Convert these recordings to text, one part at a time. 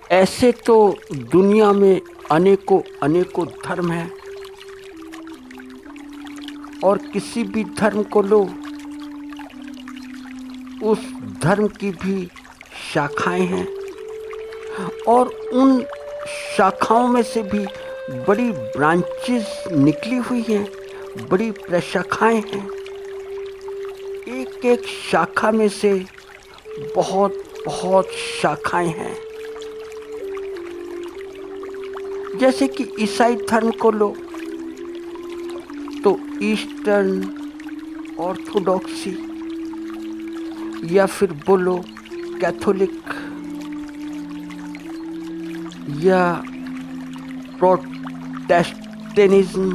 ऐसे तो दुनिया में अनेकों अनेकों धर्म हैं और किसी भी धर्म को लो, उस धर्म की भी शाखाएं हैं और उन शाखाओं में से भी बड़ी ब्रांचेस निकली हुई हैं, बड़ी प्रशाखाएं हैं। एक एक शाखा में से बहुत बहुत शाखाएं हैं। जैसे कि ईसाई धर्म को लो तो ईस्टर्न ऑर्थोडॉक्सी या फिर बोलो कैथोलिक या प्रोटेस्टेंटिज्म,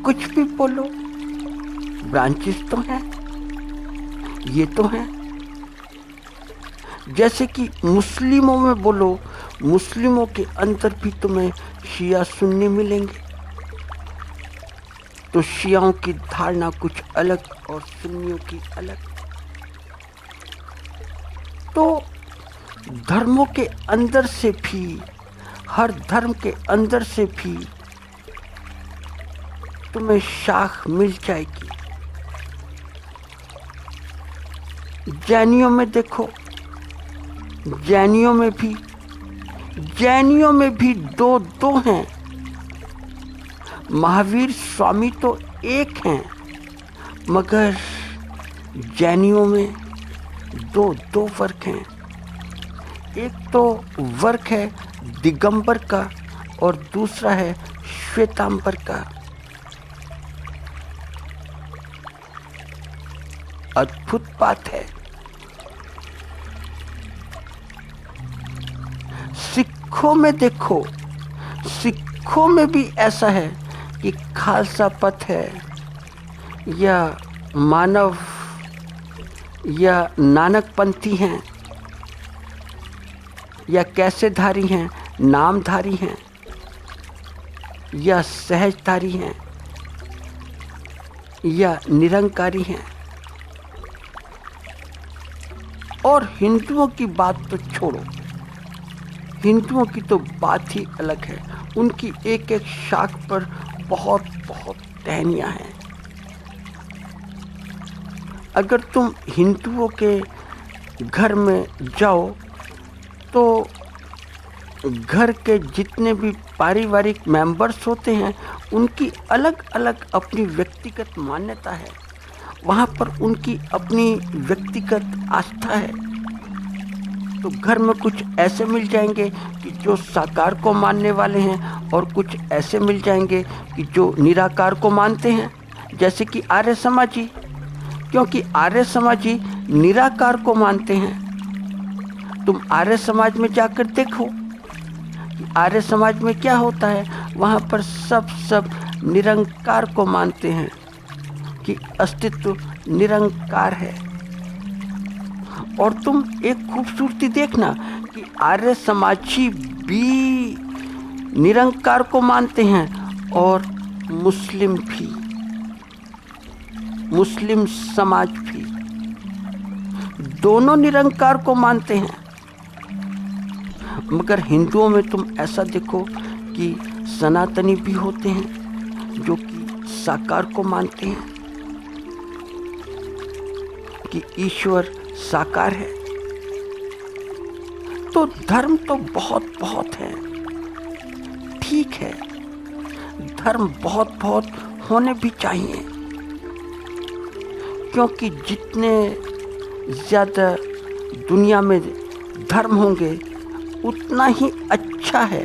कुछ भी बोलो, ब्रांचेस तो हैं, ये तो हैं। जैसे कि मुस्लिमों में बोलो, मुस्लिमों के अंदर भी तुम्हें शिया सुन्नी मिलेंगे। तो शियाओं की धारणा कुछ अलग और सुन्नियों की अलग। तो धर्मों के अंदर से भी, हर धर्म के अंदर से भी तुम्हें शाख मिल जाएगी। जैनियों में देखो, जैनियों में भी दो हैं। महावीर स्वामी तो एक हैं, मगर जैनियों में दो वर्ग हैं। एक तो वर्ग है दिगंबर का और दूसरा है श्वेतांबर का। अद्भुत बात है। सिखों में देखो, सिखों में भी ऐसा है कि खालसा पंथ है या मानव या नानकपंथी हैं या कैसेधारी हैं, नामधारी हैं या सहजधारी हैं या निरंकारी हैं। और हिंदुओं की बात तो छोड़ो, हिंदुओं की तो बात ही अलग है। उनकी एक एक शाख पर बहुत बहुत टहनियाँ हैं। अगर तुम हिंदुओं के घर में जाओ तो घर के जितने भी पारिवारिक मेंबर्स होते हैं, उनकी अलग अलग अपनी व्यक्तिगत मान्यता है। वहाँ पर उनकी अपनी व्यक्तिगत आस्था है। तो घर में कुछ ऐसे मिल जाएंगे कि जो साकार को मानने वाले हैं और कुछ ऐसे मिल जाएंगे कि जो निराकार को मानते हैं, जैसे कि आर्य समाजी, क्योंकि आर्य समाजी निराकार को मानते हैं। तुम आर्य समाज में जाकर देखो कि आर्य समाज में क्या होता है। वहाँ पर सब निरंकार को मानते हैं कि अस्तित्व निरंकार है। और तुम एक खूबसूरती देखना कि आर्य समाजी भी निरंकार को मानते हैं और मुस्लिम भी, मुस्लिम समाज भी, दोनों निरंकार को मानते हैं। मगर हिंदुओं में तुम ऐसा देखो कि सनातनी भी होते हैं जो कि साकार को मानते हैं कि ईश्वर साकार है। तो धर्म तो बहुत बहुत है, ठीक है, धर्म बहुत बहुत होने भी चाहिए, क्योंकि जितने ज़्यादा दुनिया में धर्म होंगे उतना ही अच्छा है,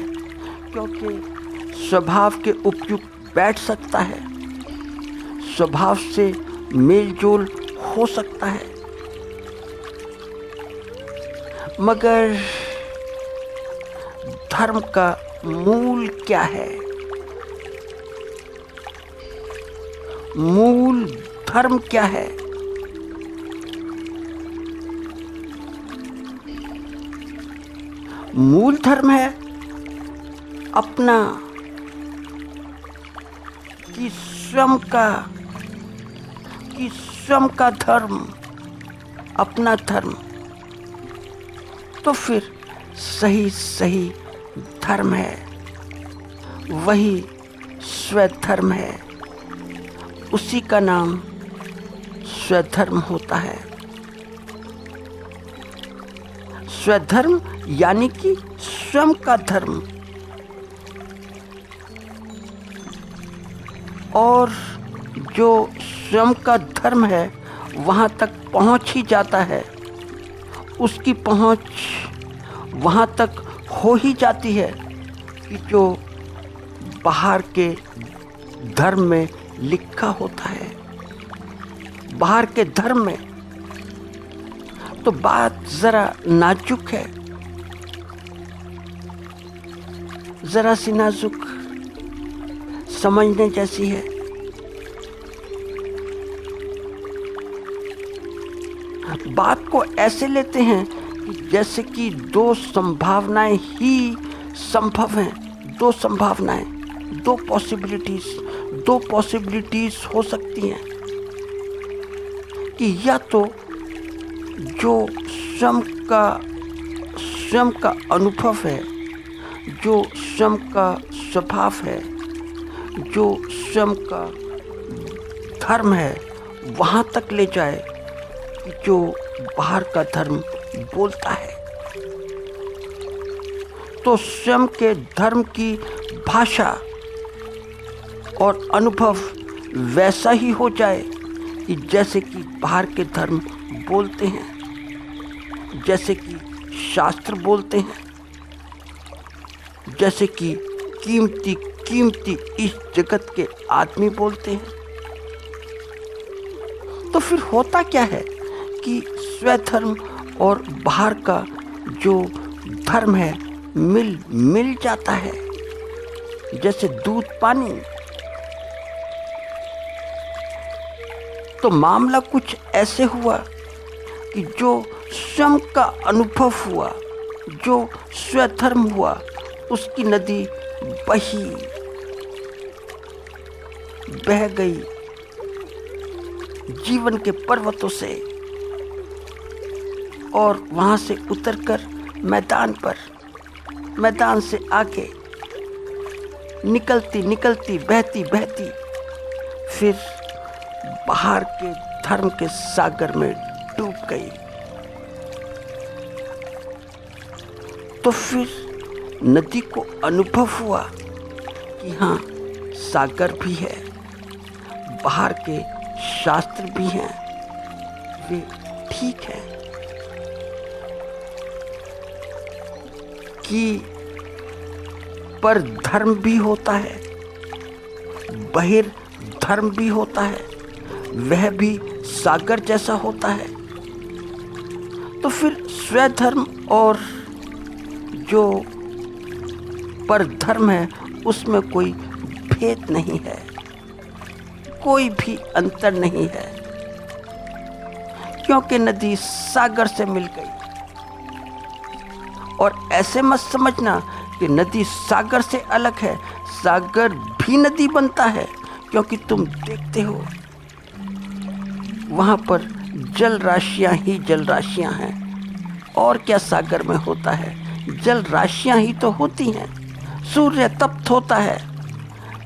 क्योंकि स्वभाव के उपयुक्त बैठ सकता है, स्वभाव से मेल जोल हो सकता है। मगर धर्म का मूल क्या है? मूल धर्म क्या है? मूल धर्म है अपना, कि स्वयं का धर्म, अपना धर्म। तो फिर सही धर्म है वही स्वधर्म है, उसी का नाम स्वधर्म होता है। स्वधर्म यानी कि स्वयं का धर्म, और जो स्वयं का धर्म है वहाँ तक पहुँच ही जाता है, उसकी पहुँच वहाँ तक हो ही जाती है कि जो बाहर के धर्म में लिखा होता है। बाहर के धर्म में तो बात ज़रा नाजुक है, ज़रा सी नाजुक समझने जैसी है। बात को ऐसे लेते हैं कि जैसे कि दो संभावनाएं ही संभव हैं, दो संभावनाएं, दो पॉसिबिलिटीज हो सकती हैं कि या तो जो स्वयं का अनुभव है, जो स्वयं का स्वभाव है, जो स्वयं का धर्म है, वहाँ तक ले जाए कि जो बाहर का धर्म बोलता है। तो स्वयं के धर्म की भाषा और अनुभव वैसा ही हो जाए कि जैसे कि बाहर के धर्म बोलते हैं, जैसे कि शास्त्र बोलते हैं, जैसे कि कीमती इस जगत के आदमी बोलते हैं। तो फिर होता क्या है कि स्वधर्म और बाहर का जो धर्म है मिल जाता है, जैसे दूध पानी। तो मामला कुछ ऐसे हुआ कि जो स्वयं का अनुभव हुआ, जो स्वधर्म हुआ, उसकी नदी बह गई जीवन के पर्वतों से, और वहाँ से उतरकर मैदान से आगे निकलती बहती फिर बाहर के धर्म के सागर में डूब गई। तो फिर नदी को अनुभव हुआ कि हाँ, सागर भी है, बाहर के शास्त्र भी हैं, वे ठीक है, कि पर धर्म भी होता है, बहिर धर्म भी होता है, वह भी सागर जैसा होता है। तो फिर स्वधर्म और जो पर धर्म है उसमें कोई भेद नहीं है, कोई भी अंतर नहीं है, क्योंकि नदी सागर से मिल गई। और ऐसे मत समझना कि नदी सागर से अलग है, सागर भी नदी बनता है, क्योंकि तुम देखते हो वहाँ पर जल राशियाँ ही जल राशियाँ हैं। और क्या सागर में होता है? जल राशियाँ ही तो होती हैं। सूर्य तप्त होता है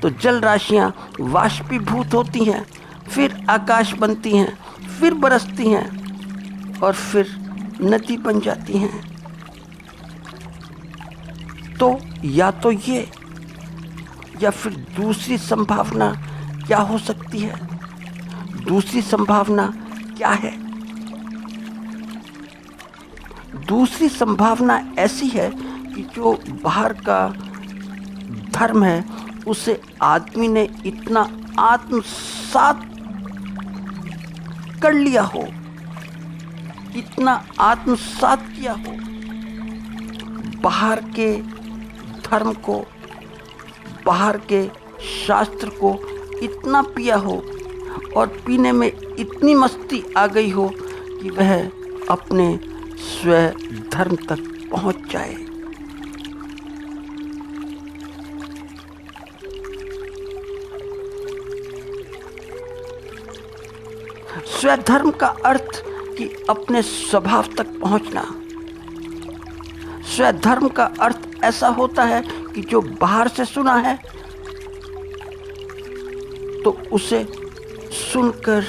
तो जल राशियाँ वाष्पीभूत होती हैं, फिर आकाश बनती हैं, फिर बरसती हैं और फिर नदी बन जाती हैं। तो या तो ये या फिर दूसरी संभावना क्या हो सकती है? दूसरी संभावना क्या है? दूसरी संभावना ऐसी है कि जो बाहर का धर्म है उसे आदमी ने इतना आत्मसात कर लिया हो, इतना आत्मसात किया हो, बाहर के धर्म को, बाहर के शास्त्र को इतना पिया हो और पीने में इतनी मस्ती आ गई हो कि वह अपने स्व धर्म तक पहुंच जाए। स्वधर्म का अर्थ कि अपने स्वभाव तक पहुंचना। स्वधर्म का अर्थ ऐसा होता है कि जो बाहर से सुना है तो उसे सुनकर,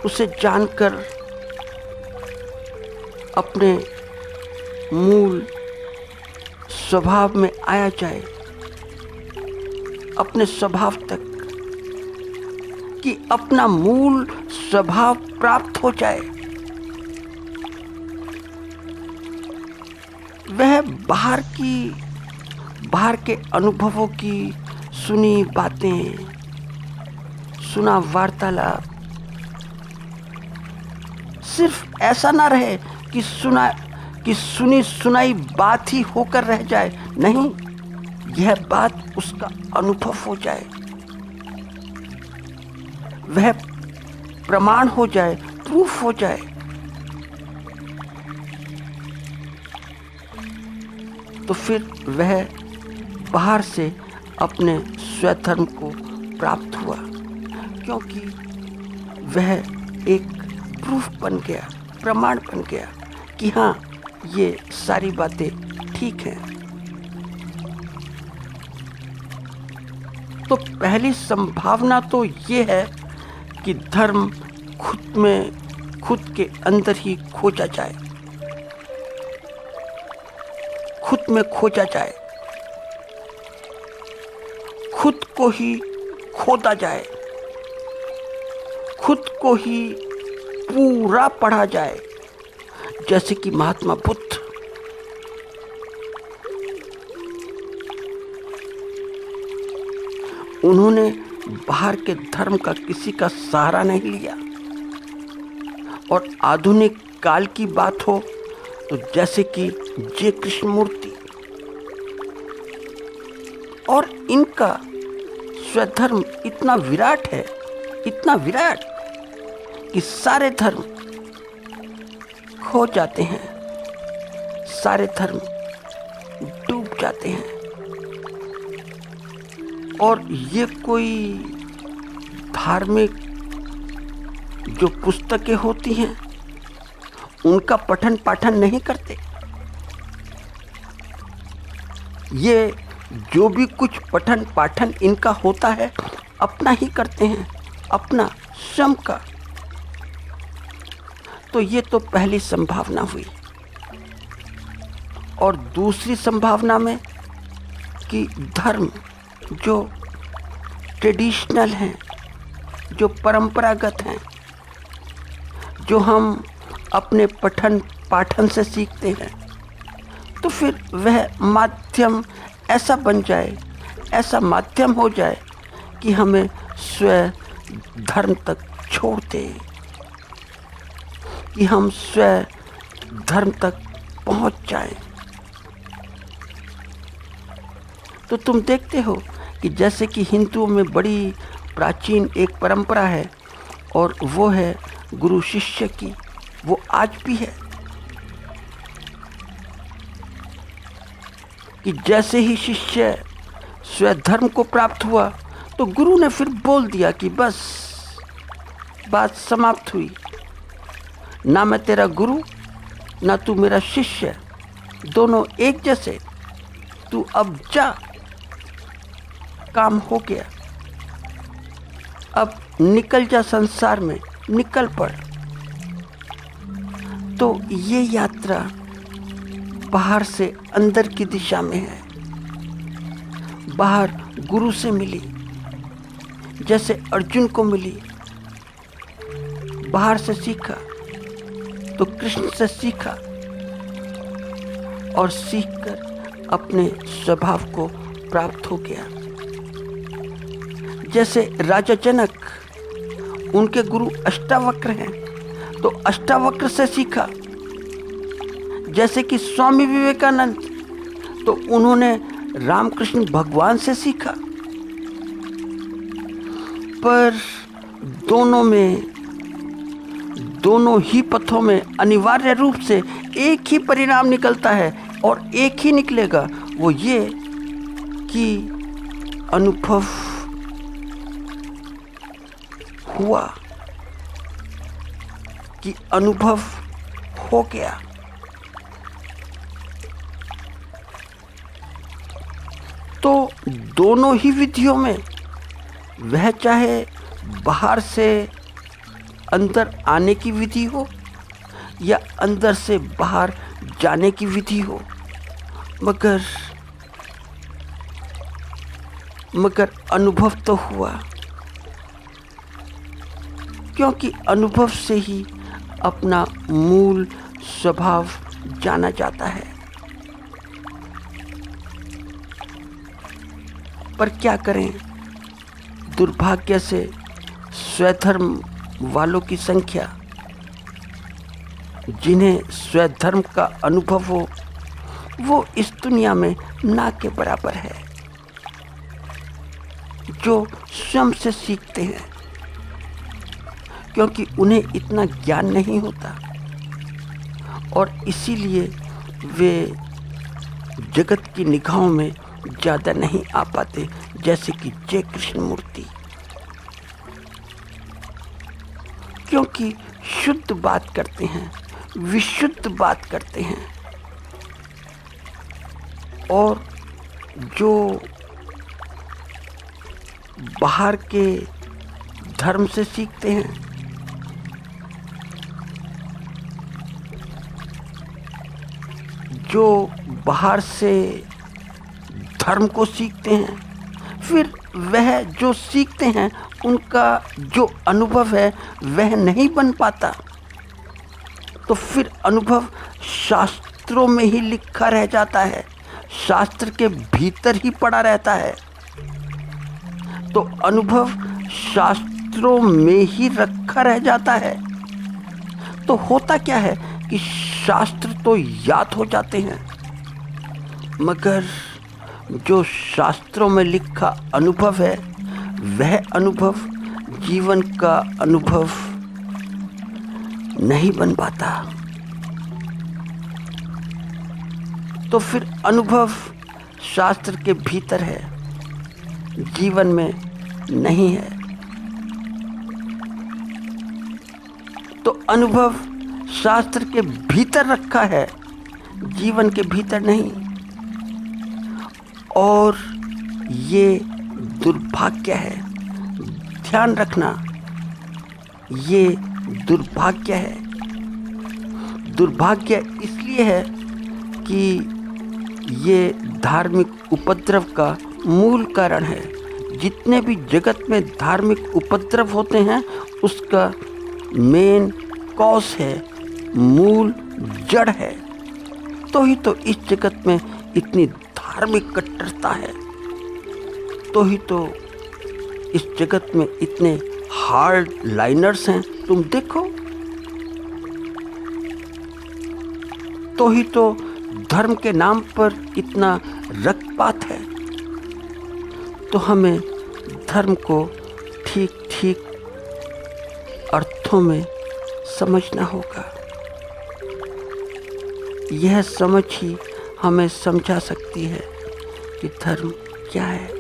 उसे जानकर अपने मूल स्वभाव में आया जाए, अपने स्वभाव तक, कि अपना मूल स्वभाव प्राप्त हो जाए। वह बाहर के अनुभवों की सुनी बातें, सुना वार्तालाप सिर्फ ऐसा ना रहे कि सुनी सुनाई बात ही होकर रह जाए। नहीं, यह बात उसका अनुभव हो जाए, वह प्रमाण हो जाए, प्रूफ हो जाए। तो फिर वह बाहर से अपने स्वधर्म को प्राप्त हुआ, क्योंकि वह एक प्रूफ बन गया, प्रमाण बन गया कि हाँ, ये सारी बातें ठीक हैं। तो पहली संभावना तो ये है कि धर्म खुद के अंदर ही खोजा जाए, खुद में खोजा जाए, खुद को ही खोदा जाए, खुद को ही पूरा पढ़ा जाए। जैसे कि महात्मा बुद्ध, उन्होंने बाहर के धर्म का किसी का सहारा नहीं लिया। और आधुनिक काल की बात हो तो जैसे कि जे कृष्णमूर्ति, और इनका स्वधर्म इतना विराट है, इतना विराट कि सारे धर्म खो जाते हैं, सारे धर्म डूब जाते हैं। और ये कोई धार्मिक जो पुस्तकें होती हैं उनका पठन पाठन नहीं करते। ये जो भी कुछ पठन पाठन इनका होता है अपना ही करते हैं, अपना स्वयं का। तो ये तो पहली संभावना हुई। और दूसरी संभावना में कि धर्म जो ट्रेडिशनल हैं, जो परंपरागत हैं, जो हम अपने पठन पाठन से सीखते हैं, तो फिर वह माध्यम ऐसा बन जाए, ऐसा माध्यम हो जाए कि हमें स्वयं धर्म तक छोड़ दे, कि हम स्वयं धर्म तक पहुंच जाएं। तो तुम देखते हो कि जैसे कि हिंदुओं में बड़ी प्राचीन एक परंपरा है और वो है गुरु शिष्य की, वो आज भी है कि जैसे ही शिष्य स्वधर्म को प्राप्त हुआ तो गुरु ने फिर बोल दिया कि बस बात समाप्त हुई, ना मैं तेरा गुरु ना तू मेरा शिष्य, दोनों एक जैसे, तू अब जा, काम हो गया, अब निकल जा संसार में, निकल पड़। तो ये यात्रा बाहर से अंदर की दिशा में है, बाहर गुरु से मिली, जैसे अर्जुन को मिली, बाहर से सीखा तो कृष्ण से सीखा और सीखकर अपने स्वभाव को प्राप्त हो गया। जैसे राजा जनक, उनके गुरु अष्टावक्र हैं तो अष्टावक्र से सीखा। जैसे कि स्वामी विवेकानंद, तो उन्होंने रामकृष्ण भगवान से सीखा। पर दोनों ही पथों में अनिवार्य रूप से एक ही परिणाम निकलता है और एक ही निकलेगा, वो ये कि अनुभव हुआ, कि अनुभव हो गया। तो दोनों ही विधियों में, वह चाहे बाहर से अंदर आने की विधि हो या अंदर से बाहर जाने की विधि हो, मगर अनुभव तो हुआ, क्योंकि अनुभव से ही अपना मूल स्वभाव जाना जाता है। पर क्या करें, दुर्भाग्य से स्वधर्म वालों की संख्या, जिन्हें स्वधर्म का अनुभव हो, वो इस दुनिया में ना के बराबर है। जो स्वयं से सीखते हैं, क्योंकि उन्हें इतना ज्ञान नहीं होता और इसीलिए वे जगत की निगाहों में ज़्यादा नहीं आ पाते, जैसे कि जय कृष्ण मूर्ति, क्योंकि शुद्ध बात करते हैं, विशुद्ध बात करते हैं। और जो बाहर के धर्म से सीखते हैं, जो बाहर से धर्म को सीखते हैं, फिर वह जो सीखते हैं उनका जो अनुभव है वह नहीं बन पाता, तो फिर अनुभव शास्त्रों में ही लिखा रह जाता है, शास्त्र के भीतर ही पड़ा रहता है। तो अनुभव शास्त्रों में ही रखा रह जाता है। तो होता क्या है कि शास्त्र तो याद हो जाते हैं, मगर जो शास्त्रों में लिखा अनुभव है, वह अनुभव जीवन का अनुभव नहीं बन पाता। तो फिर अनुभव शास्त्र के भीतर है, जीवन में नहीं है। तो अनुभव शास्त्र के भीतर रखा है, जीवन के भीतर नहीं। और ये दुर्भाग्य है, ध्यान रखना, ये दुर्भाग्य है। दुर्भाग्य इसलिए है कि ये धार्मिक उपद्रव का मूल कारण है। जितने भी जगत में धार्मिक उपद्रव होते हैं, उसका मेन कॉज है, मूल जड़ है। तो ही तो इस जगत में इतनी धार्मिक कट्टरता है, तो ही तो इस जगत में इतने हार्ड लाइनर्स हैं। तुम देखो, तो ही तो धर्म के नाम पर इतना रक्तपात है। तो हमें धर्म को ठीक ठीक अर्थों में समझना होगा। यह समझ ही हमें समझा सकती है कि धर्म क्या है।